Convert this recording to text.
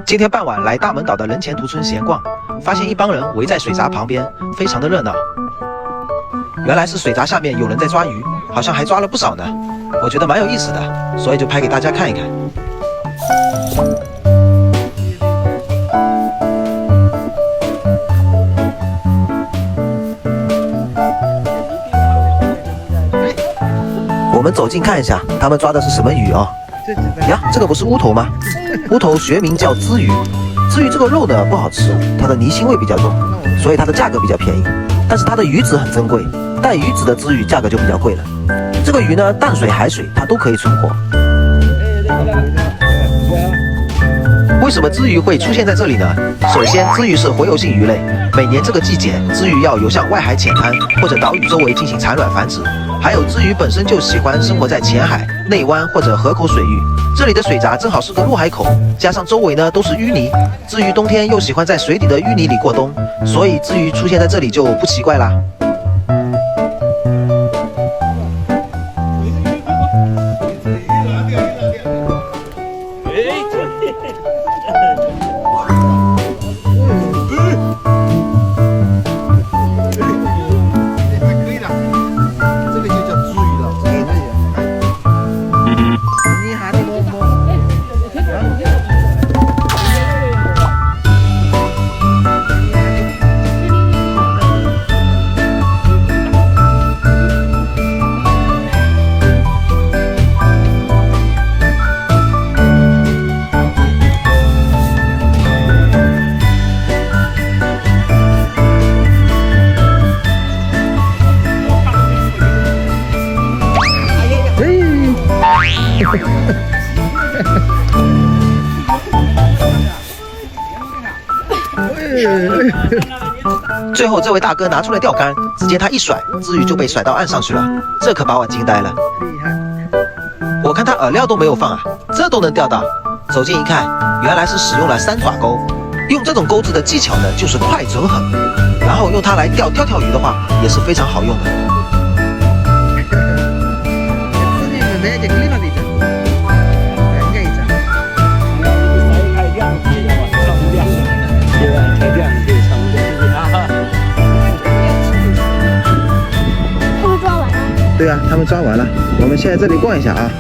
今天傍晚来大门岛的人前图村闲逛，发现一帮人围在水闸旁边，非常的热闹。原来是水闸下面有人在抓鱼，好像还抓了不少呢。我觉得蛮有意思的，所以就拍给大家看一看。我们走近看一下，他们抓的是什么鱼啊？呀，这个不是乌头吗？乌头学名叫鲻鱼，鲻鱼这个肉呢不好吃，它的泥腥味比较重，所以它的价格比较便宜。但是它的鱼质很珍贵，带鱼质的鲻鱼价格就比较贵了。这个鱼呢，淡水、海水它都可以存活。为什么鲻鱼会出现在这里呢？首先，鲻鱼是洄游性鱼类，每年这个季节，鲻鱼要游向外海浅滩或者岛屿周围进行产卵繁殖。还有鲻鱼本身就喜欢生活在浅海、内湾或者河口水域，这里的水闸正好是个入海口，加上周围呢都是淤泥，鲻鱼冬天又喜欢在水底的淤泥里过冬，所以鲻鱼出现在这里就不奇怪啦。最后这位大哥拿出了钓竿，只见他一甩，鲻鱼就被甩到岸上去了，这可把我惊呆了。我看他饵料都没有放啊，这都能钓到。走近一看，原来是使用了3爪钩。用这种钩子的技巧呢，就是快准狠，然后用它来钓跳跳鱼的话，也是非常好用的。对啊，他们抓完了，我们现在这里逛一下啊。